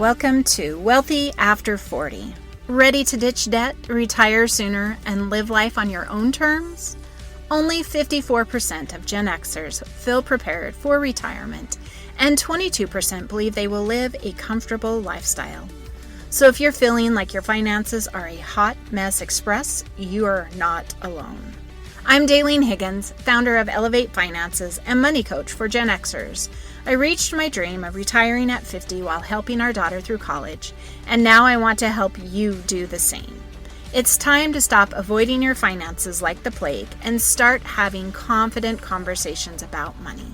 Welcome to Wealthy After 40. Ready to ditch debt, retire sooner, and live life on your own terms? Only 54% of Gen Xers feel prepared for retirement, and 22% believe they will live a comfortable lifestyle. So if you're feeling like your finances are a hot mess express, you are not alone. I'm Daleen Higgins, founder of Elevate Finances and money coach for Gen Xers. I reached my dream of retiring at 50 while helping our daughter through college, and now I want to help you do the same. It's time to stop avoiding your finances like the plague and start having confident conversations about money.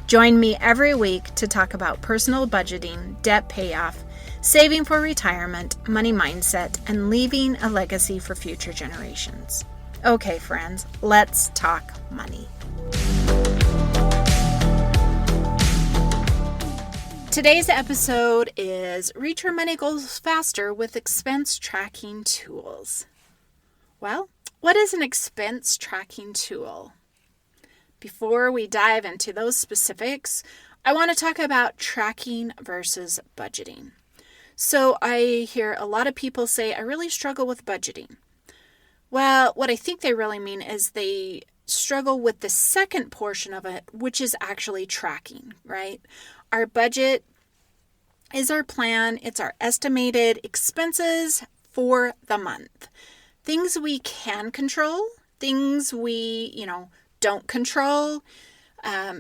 Join me every week to talk about personal budgeting, debt payoff, saving for retirement, money mindset, and leaving a legacy for future generations. Okay, friends, let's talk money. Today's episode is Reach Your Money Goals Faster with Expense Tracking Tools. Well, what is an expense tracking tool? Before we dive into those specifics, I want to talk about tracking versus budgeting. So I hear a lot of people say, I really struggle with budgeting. Well, what I think they really mean is they struggle with the second portion of it, which is actually tracking, right? Our budget is our plan. It's our estimated expenses for the month. Things we can control, things we, don't control.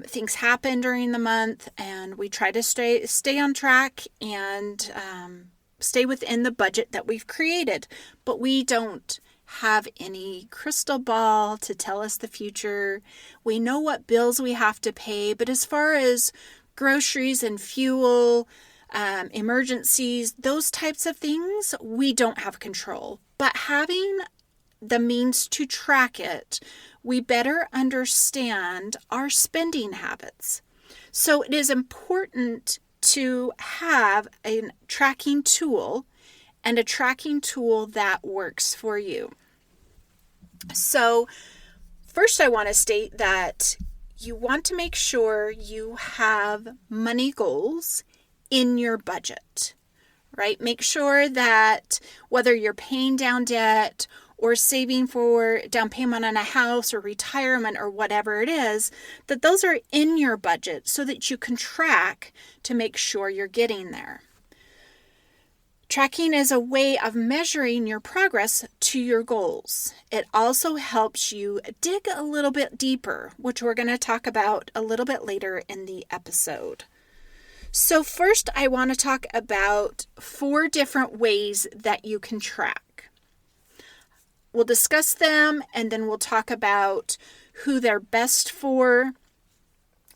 Things happen during the month, and we try to stay on track and stay within the budget that we've created. But we don't have any crystal ball to tell us the future. We know what bills we have to pay, but as far as groceries and fuel, emergencies, those types of things, we don't have control. But having the means to track it, we better understand our spending habits. So it is important to have a tracking tool and a tracking tool that works for you. So first I want to state that you want to make sure you have money goals in your budget, right? Make sure that whether you're paying down debt or saving for down payment on a house or retirement or whatever it is, that those are in your budget so that you can track to make sure you're getting there. Tracking is a way of measuring your progress to your goals. It also helps you dig a little bit deeper, which we're going to talk about a little bit later in the episode. So first, I want to talk about 4 different ways that you can track. We'll discuss them, and then we'll talk about who they're best for,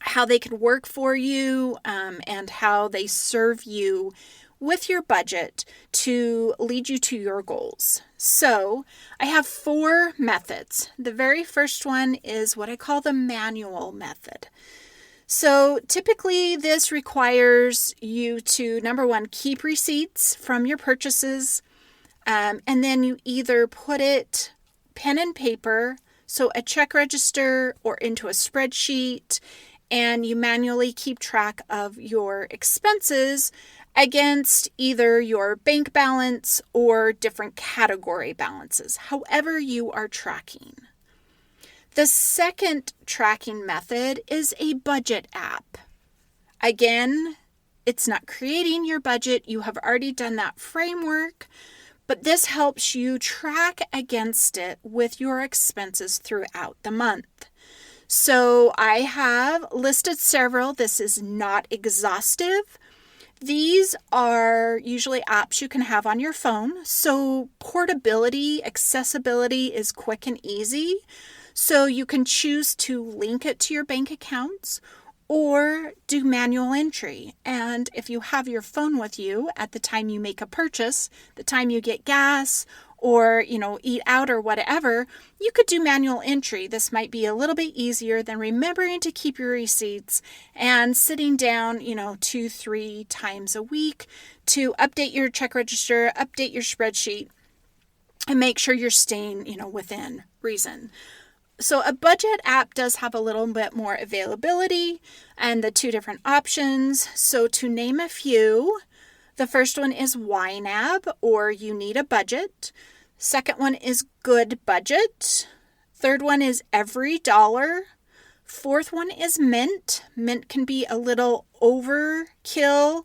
how they can work for you, and how they serve you with your budget to lead you to your goals. So I have 4 methods. The very first one is what I call the manual method. So typically this requires you to, number 1, keep receipts from your purchases, and then you either put it pen and paper, so a check register or into a spreadsheet, and you manually keep track of your expenses against either your bank balance or different category balances, however you are tracking. The second tracking method is a budget app. Again, it's not creating your budget. You have already done that framework, but this helps you track against it with your expenses throughout the month. So I have listed several. This is not exhaustive. These are usually apps you can have on your phone. So portability, accessibility is quick and easy. So you can choose to link it to your bank accounts or do manual entry. And if you have your phone with you at the time you make a purchase, the time you get gas, or, eat out or whatever, you could do manual entry. This might be a little bit easier than remembering to keep your receipts and sitting down, 2-3 times a week to update your check register, update your spreadsheet, and make sure you're staying, within reason. So a budget app does have a little bit more availability and the 2 different options. So to name a few, The first one is YNAB, or You Need a Budget. Second one is Good Budget. Third one is Every Dollar. Fourth one is Mint. Mint can be a little overkill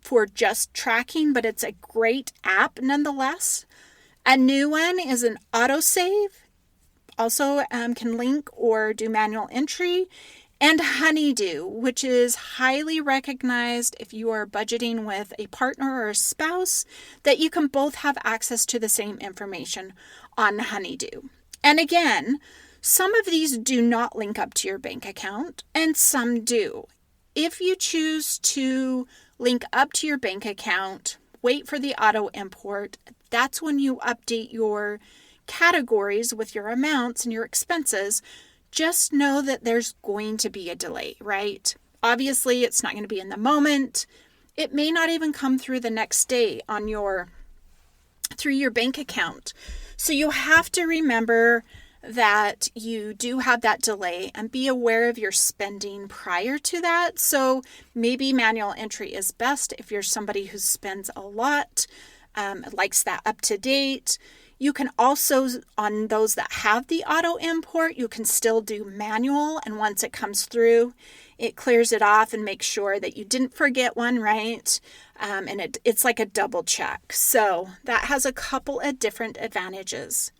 for just tracking, but it's a great app nonetheless. A new one is an autosave. Also can link or do manual entry. And Honeydew, which is highly recognized if you are budgeting with a partner or a spouse, that you can both have access to the same information on Honeydew. And again, some of these do not link up to your bank account, and some do. If you choose to link up to your bank account, wait for the auto import. That's when you update your categories with your amounts and your expenses. Just know that there's going to be a delay, right? Obviously, it's not going to be in the moment. It may not even come through the next day through your bank account. So you have to remember that you do have that delay and be aware of your spending prior to that. So maybe manual entry is best if you're somebody who spends a lot, likes that up to date. You can also, on those that have the auto import, you can still do manual. And once it comes through, it clears it off and makes sure that you didn't forget one, right? And it's like a double check. So that has a couple of different advantages.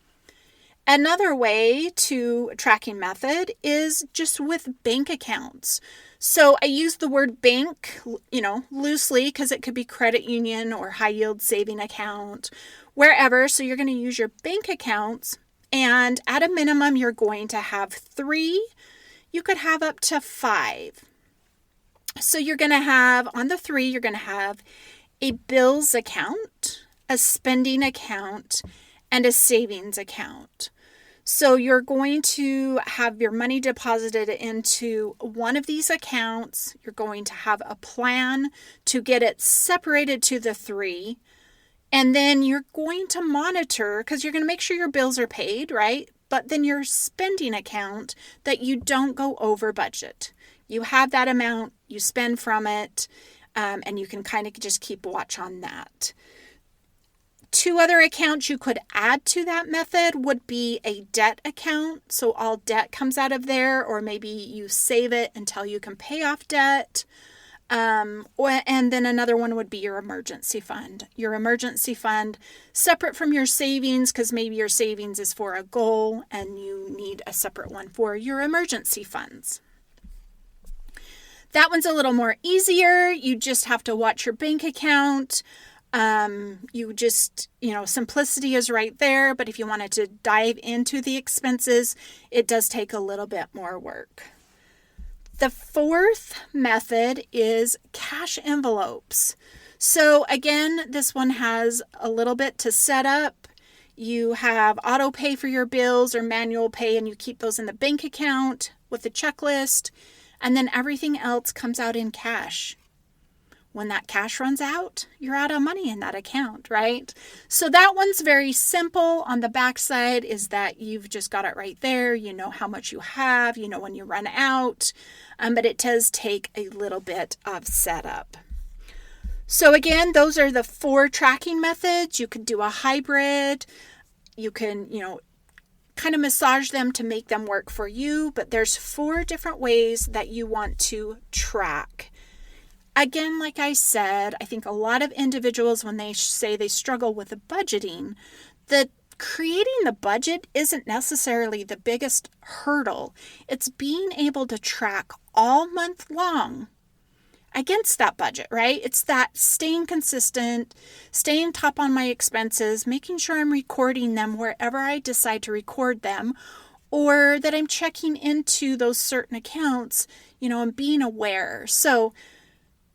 Another way to tracking method is just with bank accounts. So I use the word bank, loosely because it could be credit union or high yield saving account, wherever. So you're going to use your bank accounts, and at a minimum, you're going to have 3. You could have up to 5. So you're going to have, on the 3, you're going to have a bills account, a spending account, and a savings account. So you're going to have your money deposited into one of these accounts. You're going to have a plan to get it separated to the 3. And then you're going to monitor, because you're going to make sure your bills are paid, right? But then your spending account, that you don't go over budget. You have that amount, you spend from it, and you can kind of just keep watch on that. 2 other accounts you could add to that method would be a debt account. So all debt comes out of there, or maybe you save it until you can pay off debt. And then another one would be your emergency fund. Your emergency fund, separate from your savings, because maybe your savings is for a goal and you need a separate one for your emergency funds. That one's a little more easier. You just have to watch your bank account. Simplicity is right there, but if you wanted to dive into the expenses, it does take a little bit more work. The 4th method is cash envelopes. So again, this one has a little bit to set up. You have auto pay for your bills or manual pay, and you keep those in the bank account with the checklist, and then everything else comes out in cash. When that cash runs out, you're out of money in that account, right? So that one's very simple. On the backside is that you've just got it right there. You know how much you have, you know when you run out, but it does take a little bit of setup. So again, those are the 4 tracking methods. You could do a hybrid. You can, kind of massage them to make them work for you, but there's 4 different ways that you want to track. Again, like I said, I think a lot of individuals, when they say they struggle with the budgeting, that creating the budget isn't necessarily the biggest hurdle. It's being able to track all month long against that budget, right? It's that staying consistent, staying top on my expenses, making sure I'm recording them wherever I decide to record them, or that I'm checking into those certain accounts, and being aware. So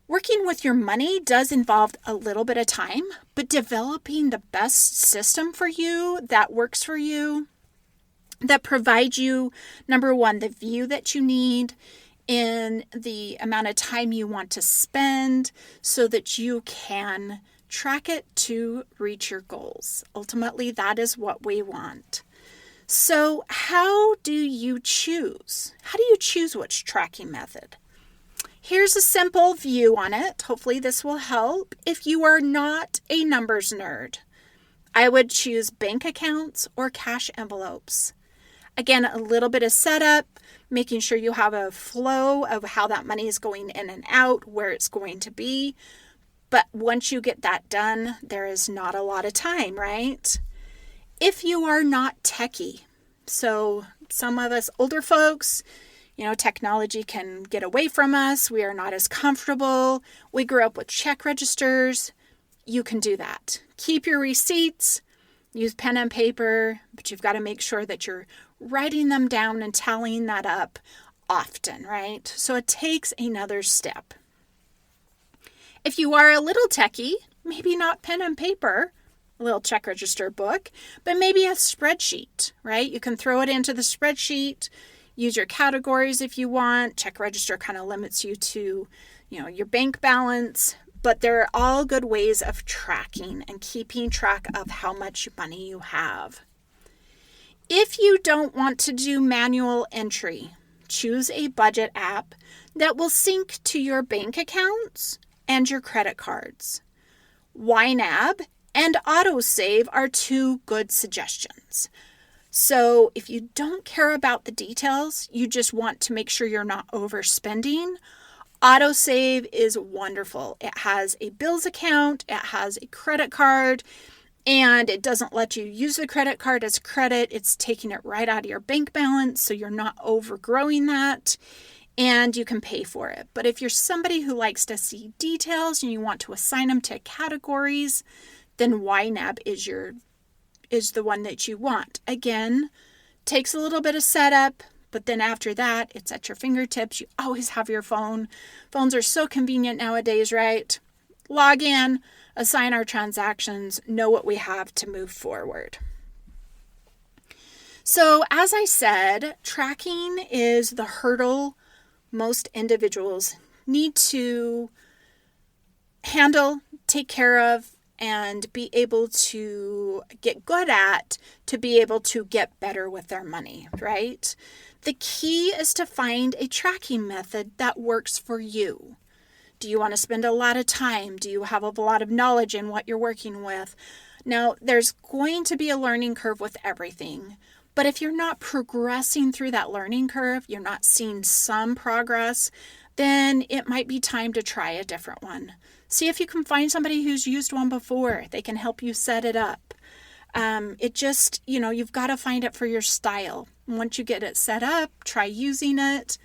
working with your money does involve a little bit of time, but developing the best system for you that works for you, that provides you, number one, the view that you need in the amount of time you want to spend so that you can track it to reach your goals. Ultimately, that is what we want. So how do you choose? How do you choose which tracking method? Here's a simple view on it. Hopefully this will help. If you are not a numbers nerd, I would choose bank accounts or cash envelopes. Again, a little bit of setup, making sure you have a flow of how that money is going in and out, where it's going to be. But once you get that done, there is not a lot of time, right? If you are not techie, so some of us older folks, technology can get away from us. We are not as comfortable. We grew up with check registers. You can do that. Keep your receipts, use pen and paper, but you've got to make sure that you're writing them down and tallying that up often, right? So it takes another step. If you are a little techie, maybe not pen and paper, a little check register book, but maybe a spreadsheet, right? You can throw it into the spreadsheet, use your categories if you want. Check register kind of limits you to, your bank balance, but they're all good ways of tracking and keeping track of how much money you have. If you don't want to do manual entry, choose a budget app that will sync to your bank accounts and your credit cards. YNAB and autosave are two good suggestions. So if you don't care about the details, you just want to make sure you're not overspending, autosave is wonderful. It has a bills account, it has a credit card, and it doesn't let you use the credit card as credit. It's taking it right out of your bank balance, so you're not overgrowing that, and you can pay for it. But if you're somebody who likes to see details and you want to assign them to categories, then YNAB is the one that you want. Again, takes a little bit of setup, but then after that, it's at your fingertips. You always have your phone. Phones are so convenient nowadays, right? Log in, assign our transactions, know what we have to move forward. So as I said, tracking is the hurdle most individuals need to handle, take care of, and be able to get good at to be able to get better with their money, right? The key is to find a tracking method that works for you. Do you want to spend a lot of time? Do you have a lot of knowledge in what you're working with? Now, there's going to be a learning curve with everything, but if you're not progressing through that learning curve, you're not seeing some progress, then it might be time to try a different one. See if you can find somebody who's used one before. They can help you set it up. You've got to find it for your style. Once you get it set up, try using it.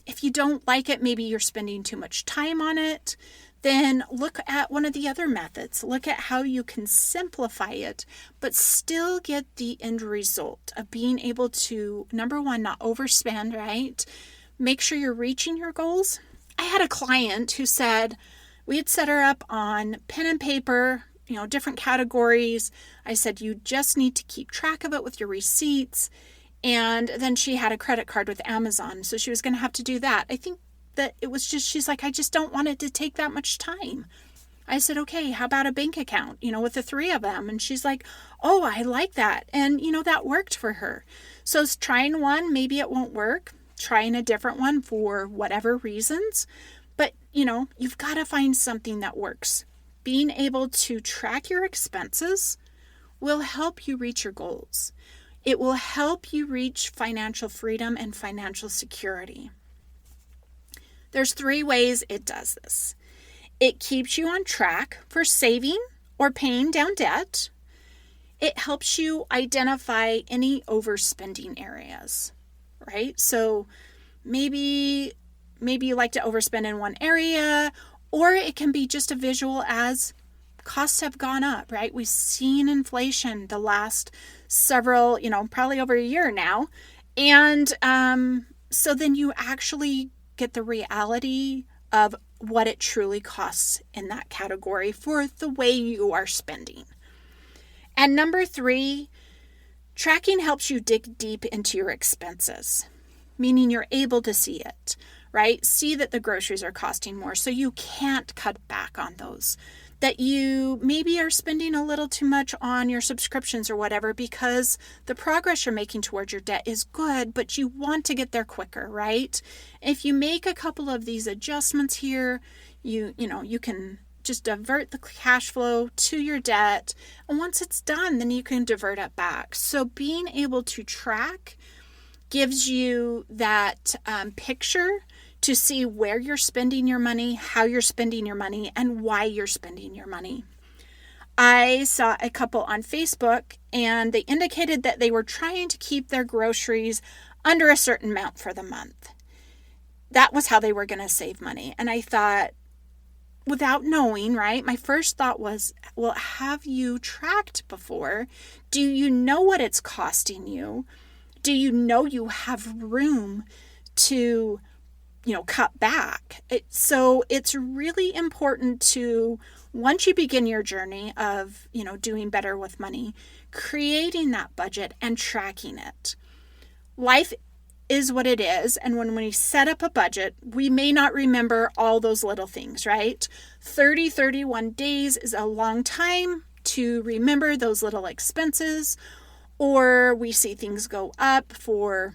If you don't like it, maybe you're spending too much time on it, then look at one of the other methods. Look at how you can simplify it, but still get the end result of being able to, number one, not overspend, right? Make sure you're reaching your goals. I had a client who said, we had set her up on pen and paper, different categories. I said, you just need to keep track of it with your receipts. And then she had a credit card with Amazon, so she was going to have to do that. I think that it was just, she's like, I just don't want it to take that much time. I said, okay, how about a bank account, with the three of them? And she's like, oh, I like that. And, that worked for her. So trying one, maybe it won't work. Trying a different one for whatever reasons. But, you've got to find something that works. Being able to track your expenses will help you reach your goals. It will help you reach financial freedom and financial security. There's 3 ways it does this. It keeps you on track for saving or paying down debt. It helps you identify any overspending areas, right? So maybe you like to overspend in one area, or it can be just a visual as costs have gone up, right? We've seen inflation the last several, probably over a year now. And so then you actually get the reality of what it truly costs in that category for the way you are spending. And number 3, tracking helps you dig deep into your expenses, meaning you're able to see it, right? See that the groceries are costing more, so you can't cut back on those. that you maybe are spending a little too much on your subscriptions or whatever because the progress you're making towards your debt is good, but you want to get there quicker, right? If you make a couple of these adjustments here, you can just divert the cash flow to your debt. And once it's done, then you can divert it back. So being able to track gives you that picture to see where you're spending your money, how you're spending your money, and why you're spending your money. I saw a couple on Facebook, and they indicated that they were trying to keep their groceries under a certain amount for the month. That was how they were going to save money. And I thought, without knowing, right, my first thought was, well, have you tracked before? Do you know what it's costing you? Do you know you have room to cut back? So it's really important to, once you begin your journey of, doing better with money, creating that budget and tracking it. Life is what it is. And when we set up a budget, we may not remember all those little things, right? 31 days is a long time to remember those little expenses, or we see things go up for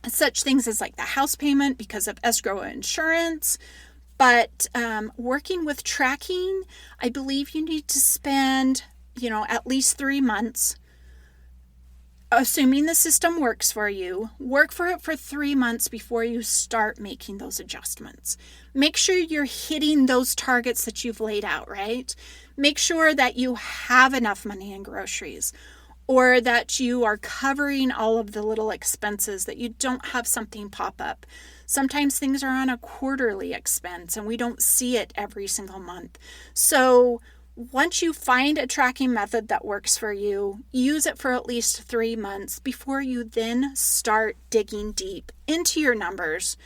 such things as like the house payment because of escrow insurance. But working with tracking, I believe you need to spend, at least 3 months, assuming the system works for you. Work for it for 3 months before you start making those adjustments. Make sure you're hitting those targets that you've laid out, right? Make sure that you have enough money in groceries, or that you are covering all of the little expenses, that you don't have something pop up. Sometimes things are on a quarterly expense and we don't see it every single month. So once you find a tracking method that works for you, use it for at least 3 months before you then start digging deep into your numbers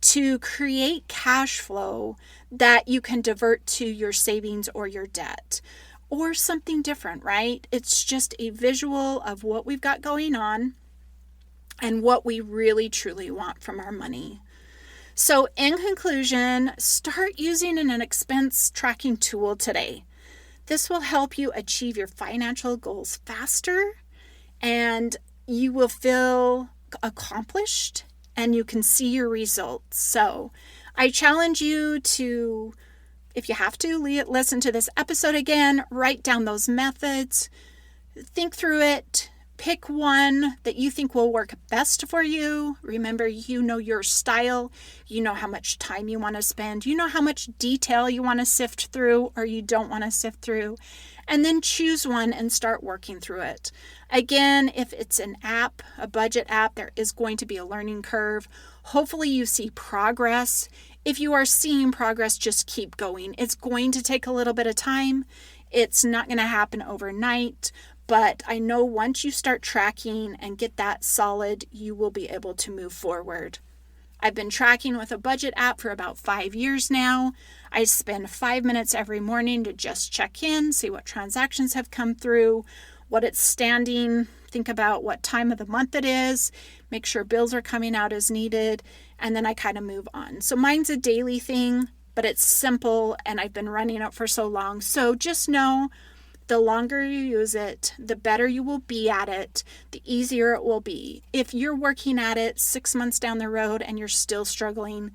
to create cash flow that you can divert to your savings or your debt. Or something different, right? It's just a visual of what we've got going on and what we really truly want from our money. So in conclusion, start using an expense tracking tool today. This will help you achieve your financial goals faster, and you will feel accomplished and you can see your results. So I challenge you to, if you have to, listen to this episode again, write down those methods, think through it, pick one that you think will work best for you. Remember, you know your style, you know how much time you want to spend, you know how much detail you want to sift through or you don't want to sift through, and then choose one and start working through it. Again, if it's an app, a budget app, there is going to be a learning curve. Hopefully you see progress. If you are seeing progress, just keep going. It's going to take a little bit of time. It's not going to happen overnight, but I know once you start tracking and get that solid, you will be able to move forward. I've been tracking with a budget app for about 5 years now. I spend 5 minutes every morning to just check in, see what transactions have come through, what it's standing, think about what time of the month it is, make sure bills are coming out as needed, and then I kind of move on. So mine's a daily thing, but it's simple and I've been running it for so long. So just know the longer you use it, the better you will be at it, the easier it will be. If you're working at it 6 months down the road and you're still struggling,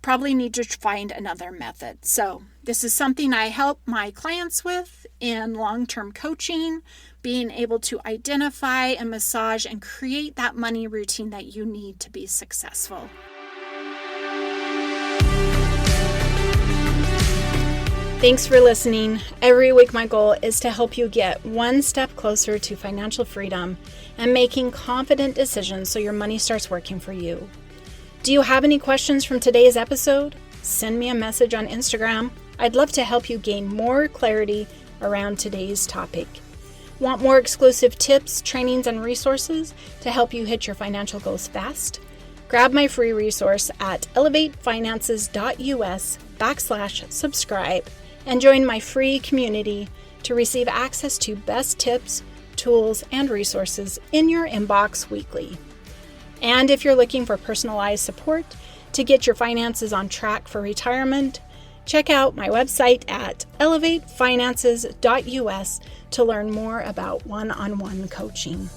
probably need to find another method. So this is something I help my clients with in long-term coaching, being able to identify and massage and create that money routine that you need to be successful. Thanks for listening. Every week my goal is to help you get one step closer to financial freedom and making confident decisions so your money starts working for you. Do you have any questions from today's episode? Send me a message on Instagram. I'd love to help you gain more clarity around today's topic. Want more exclusive tips, trainings, and resources to help you hit your financial goals fast? Grab my free resource at elevatefinances.us/subscribe and join my free community to receive access to best tips, tools, and resources in your inbox weekly. And if you're looking for personalized support to get your finances on track for retirement, Check out my website at elevatefinances.us to learn more about one-on-one coaching.